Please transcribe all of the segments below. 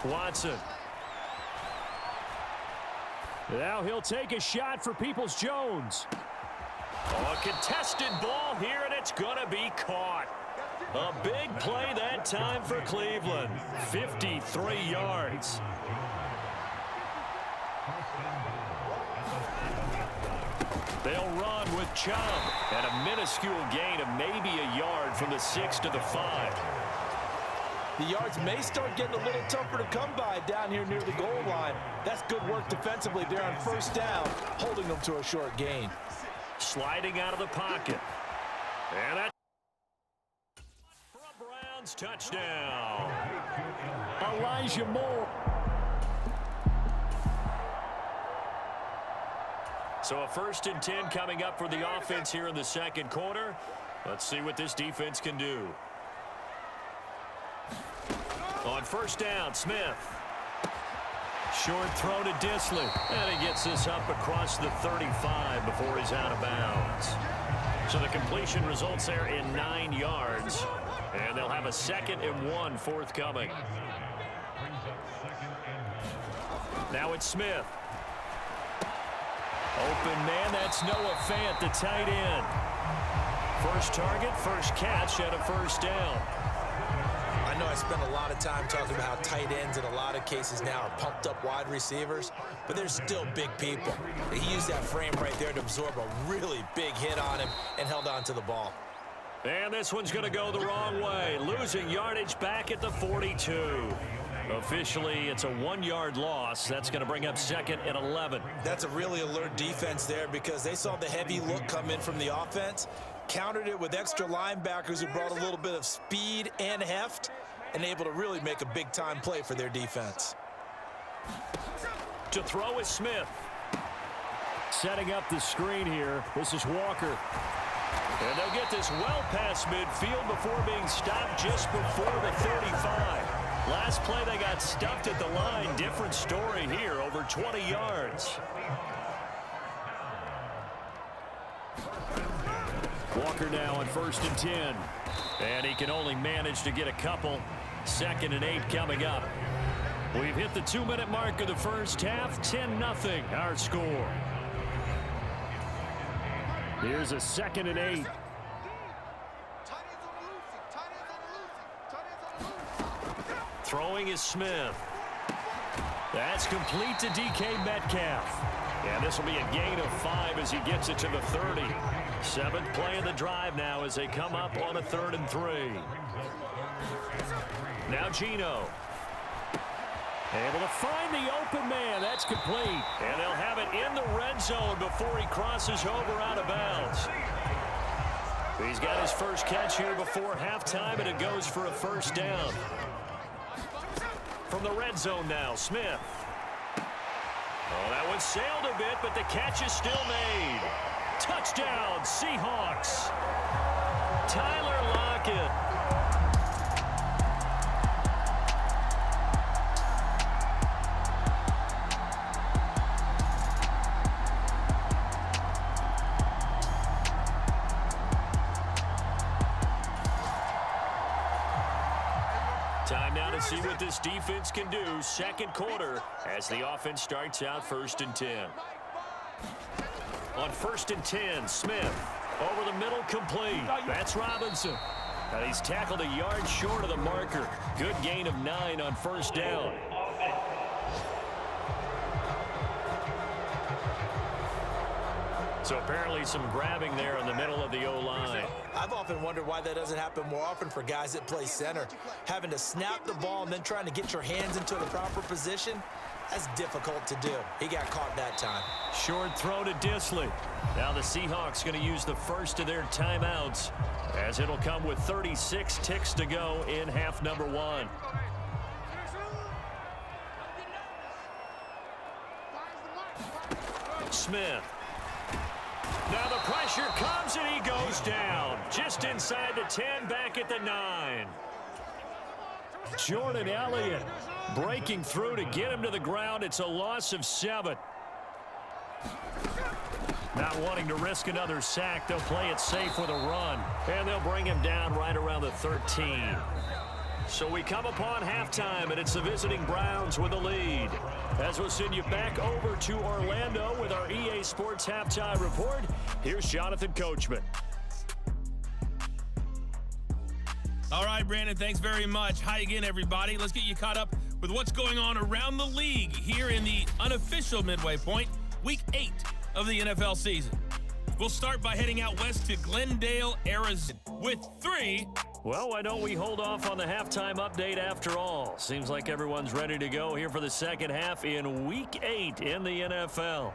Watson. Now he'll take a shot for Peoples-Jones. Oh, a contested ball here, and it's going to be caught. A big play that time for Cleveland. 53 yards. They'll run with Chubb, and a minuscule gain of maybe a yard from the 6 to the 5. The yards may start getting a little tougher to come by down here near the goal line. That's good work defensively there on first down, holding them to a short gain. Sliding out of the pocket. And that's for a Browns touchdown. Elijah Moore. So a 1st and 10 coming up for the offense here in the second quarter. Let's see what this defense can do. On first down, Smith. Short throw to Dissly. And he gets this up across the 35 before he's out of bounds. So the completion results there in 9 yards. And they'll have a 2nd and 1 forthcoming. Now it's Smith. Open man, that's Noah Fant, the tight end. First target, first catch, and a first down. I know I spend a lot of time talking about how tight ends in a lot of cases now are pumped up wide receivers, but they're still big people. He used that frame right there to absorb a really big hit on him and held on to the ball. And this one's going to go the wrong way, losing yardage back at the 42. Officially, it's a 1-yard loss. That's going to bring up 2nd and 11. That's a really alert defense there because they saw the heavy look come in from the offense, countered it with extra linebackers who brought a little bit of speed and heft, and able to really make a big-time play for their defense. To throw is Smith. Setting up the screen here. This is Walker. And they'll get this well past midfield before being stopped just before the 35. Last play, they got stuffed at the line. Different story here, over 20 yards. Walker now on 1st and 10. And he can only manage to get a couple. 2nd and 8 coming up. We've hit the 2-minute mark of the first half. 10-0 our score. Here's a 2nd and 8. Throwing is Smith. That's complete to DK Metcalf. And this will be a gain of 5 as he gets it to the 30. 7th play of the drive now as they come up on a 3rd and 3. Now Geno. Able to find the open man. That's complete. And they'll have it in the red zone before he crosses over out of bounds. He's got his first catch here before halftime, and it goes for a first down. From the red zone now, Smith. Oh, that one sailed a bit, but the catch is still made. Touchdown, Seahawks. Tyler Lockett. Time now to see what this defense can do. 2nd quarter as the offense starts out 1st and 10. On 1st and 10, Smith over the middle, complete. That's Robinson. And he's tackled a yard short of the marker. Good gain of 9 on first down. So apparently some grabbing there in the middle of the O-line. I've often wondered why that doesn't happen more often for guys that play center. Having to snap the ball and then trying to get your hands into the proper position, that's difficult to do. He got caught that time. Short throw to Dissly. Now the Seahawks going to use the first of their timeouts as it'll come with 36 ticks to go in half number 1. Smith. Now the pressure comes and he goes down. Just inside the 10, back at the 9. Jordan Elliott breaking through to get him to the ground. It's a loss of 7. Not wanting to risk another sack, they'll play it safe with a run. And they'll bring him down right around the 13. So we come upon halftime, and it's the visiting Browns with the lead. As we'll send you back over to Orlando with our EA Sports Halftime Report, here's Jonathan Coachman. All right, Brandon, thanks very much. Hi again, everybody. Let's get you caught up with what's going on around the league here in the unofficial midway point, Week 8 of the NFL season. We'll start by heading out west to Glendale, Arizona with 3. Well, why don't we hold off on the halftime update after all? Seems like everyone's ready to go here for the second half in Week 8 in the NFL.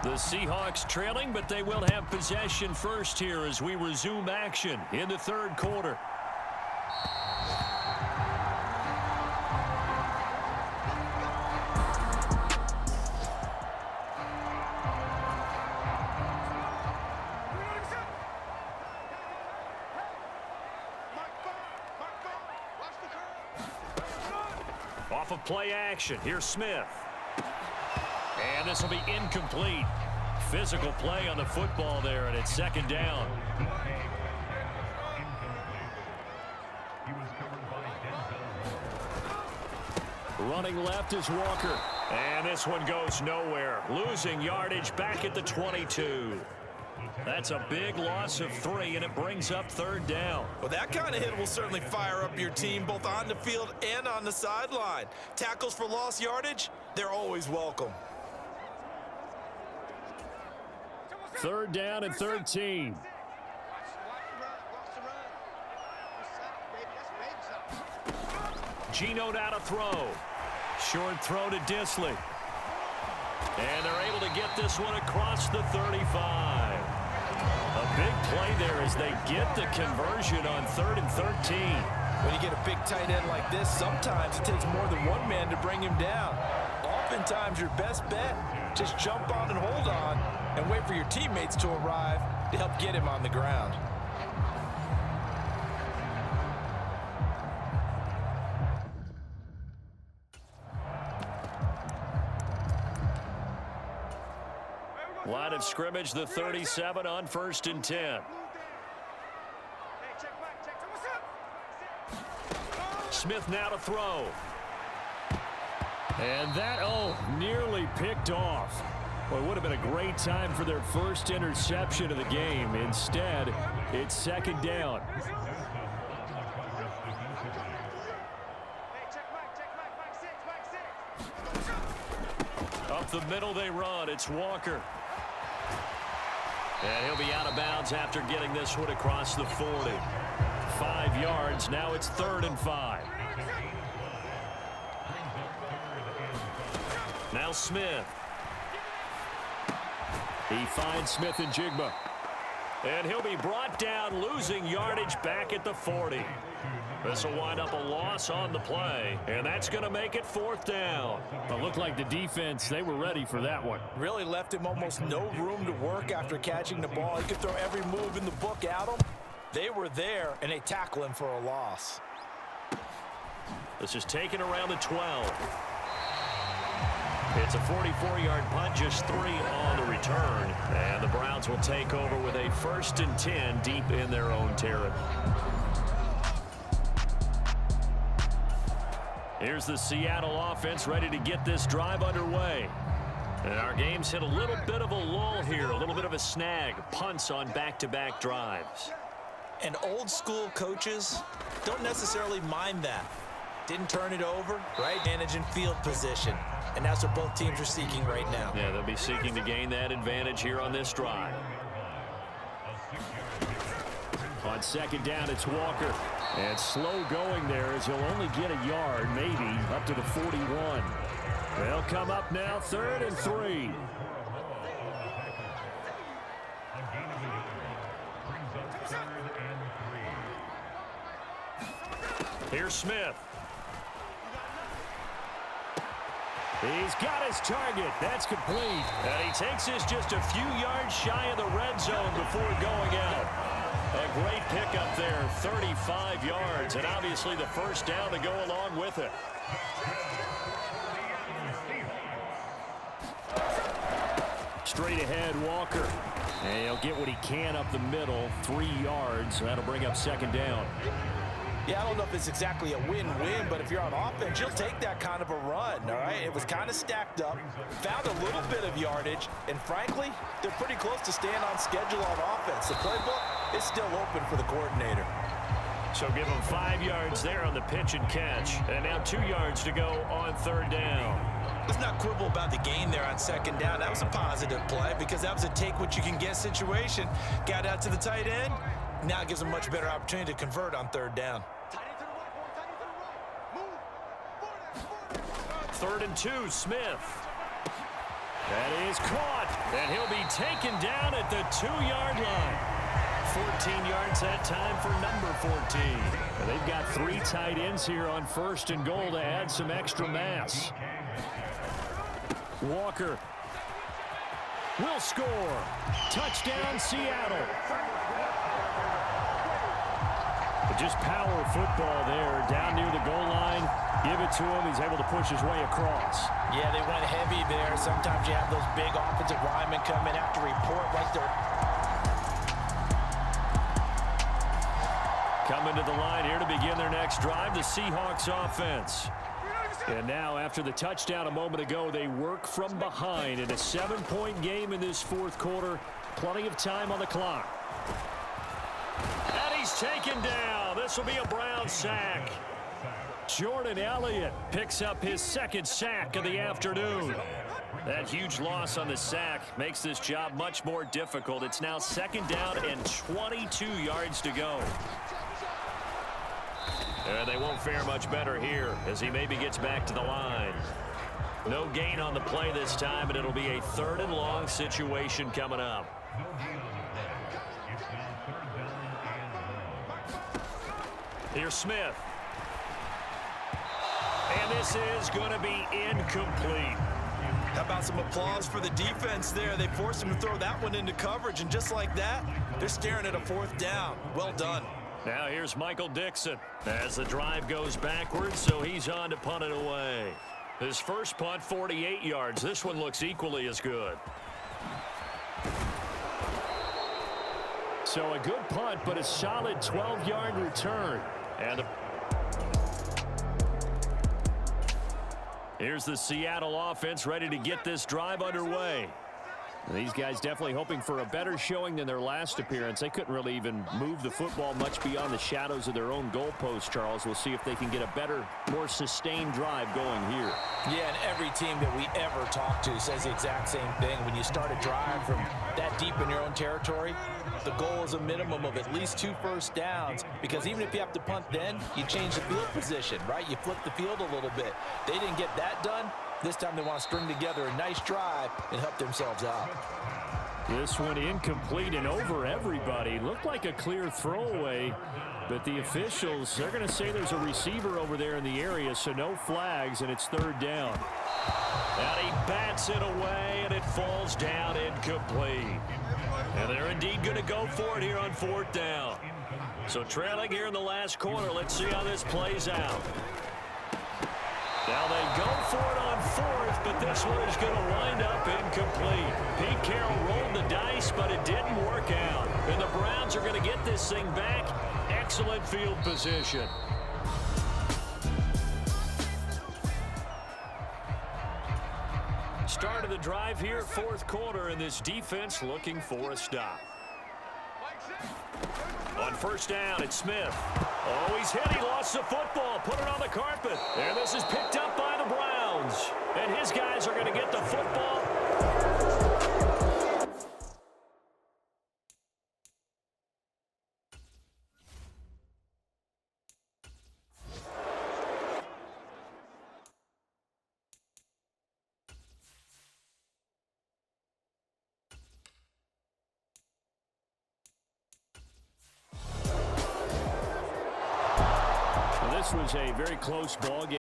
The Seahawks trailing, but they will have possession first here as we resume action in the third quarter. Off of play action, here's Smith. And this will be incomplete. Physical play on the football there, and it's second down. Running left is Walker. And this one goes nowhere. Losing yardage back at the 22. That's a big loss of 3, and it brings up third down. Well, that kind of hit will certainly fire up your team both on the field and on the sideline. Tackles for lost yardage, they're always welcome. Third down and 13. Geno now to throw. Short throw to Disley. And they're able to get this one across the 35. A big play there as they get the conversion on 3rd and 13. When you get a big tight end like this, sometimes it takes more than one man to bring him down. Oftentimes, your best bet, just jump on and hold on and wait for your teammates to arrive to help get him on the ground. Line of scrimmage, the 37 on 1st and 10. Smith now to throw. And that, nearly picked off. Well, it would have been a great time for their first interception of the game. Instead, it's second down. Up the middle they run. It's Walker. And he'll be out of bounds after getting this one across the 40. 5 yards. Now it's 3rd and 5. Now Smith. He finds Smith and Jigba. And he'll be brought down, losing yardage back at the 40. This will wind up a loss on the play, and that's going to make it 4th down. It looked like the defense, they were ready for that one. Really left him almost no room to work after catching the ball. He could throw every move in the book at him. They were there, and they tackle him for a loss. This is taken around the 12. It's a 44-yard punt, just 3 on the return. And the Browns will take over with a 1st and 10 deep in their own territory. Here's the Seattle offense ready to get this drive underway. And our game's hit a little bit of a lull here, a little bit of a snag. Punts on back-to-back drives. And old school coaches don't necessarily mind that. Didn't turn it over, right? Advantage in field position. And that's what both teams are seeking right now. Yeah, they'll be seeking to gain that advantage here on this drive. On second down, it's Walker. And slow going there as he'll only get a yard, maybe, up to the 41. They'll come up now, 3rd and 3. Here's Smith. He's got his target. That's complete. And he takes this just a few yards shy of the red zone before going out. A great pickup there, 35 yards, and obviously the first down to go along with it. straight ahead, Walker. And he'll get what he can up the middle, 3 yards. That'll bring up second down. Yeah, I don't know if it's exactly a win-win, but if you're on offense, you'll take that kind of a run, all right? It was kind of stacked up, found a little bit of yardage, and frankly, they're pretty close to staying on schedule on offense. The playbook is still open for the coordinator. So give him 5 yards there on the pitch and catch. And now 2 yards to go on third down. Let's not quibble about the gain there on second down. That was a positive play because that was a take-what-you-can-get situation. Got out to the tight end. Now it gives him a much better opportunity to convert on third down. 3rd and 2, Smith. That is caught, and he'll be taken down at the 2-yard line. 14 yards that time for number 14. And they've got 3 tight ends here on 1st and goal to add some extra mass. Walker will score. Touchdown, Seattle. Just power football there, down near the goal line. Give it to him. He's able to push his way across. Yeah, they went heavy there. Sometimes you have those big offensive linemen come in after report like they're... Coming to the line here to begin their next drive, the Seahawks offense. And now, after the touchdown a moment ago, they work from behind in a 7-point game in this 4th quarter. Plenty of time on the clock. And he's taken down. This will be a Brown sack. Jordan Elliott picks up his 2nd sack of the afternoon. That huge loss on the sack makes this job much more difficult. It's now 2nd down and 22 yards to go. And they won't fare much better here as he maybe gets back to the line. No gain on the play this time, and it'll be a 3rd and long situation coming up. Here's Smith. And this is going to be incomplete. How about some applause for the defense there? They forced him to throw that one into coverage, and just like that, they're staring at a 4th down. Well done. Now here's Michael Dixon as the drive goes backwards, so he's on to punt it away. His first punt, 48 yards. This one looks equally as good. So a good punt, but a solid 12-yard return. And here's the Seattle offense ready to get this drive underway. These guys definitely hoping for a better showing than their last appearance. They couldn't really even move the football much beyond the shadows of their own goalpost, Charles. We'll see if they can get a better, more sustained drive going here. Yeah, and every team that we ever talk to says the exact same thing. When you start a drive from that deep in your own territory, the goal is a minimum of at least 2 first downs, because even if you have to punt then, you change the field position, right? You flip the field a little bit. They didn't get that done. This time they want to string together a nice drive and help themselves out. This one incomplete and over everybody. Looked like a clear throwaway, but the officials, they're going to say there's a receiver over there in the area, so no flags, and it's 3rd down. And he bats it away, and it falls down incomplete. And they're indeed going to go for it here on 4th down. So trailing here in the last quarter, let's see how this plays out. Now they go for it on 4th, but this one is going to wind up incomplete. Pete Carroll rolled the dice, but it didn't work out. And the Browns are going to get this thing back. Excellent field position. Start of the drive here, 4th quarter, and this defense looking for a stop. On 1st down, it's Smith. Oh, he's hit. He lost the football. Put it on the carpet. And this is picked up by the Browns. And his guys are going to get the football. This was a very close ball game.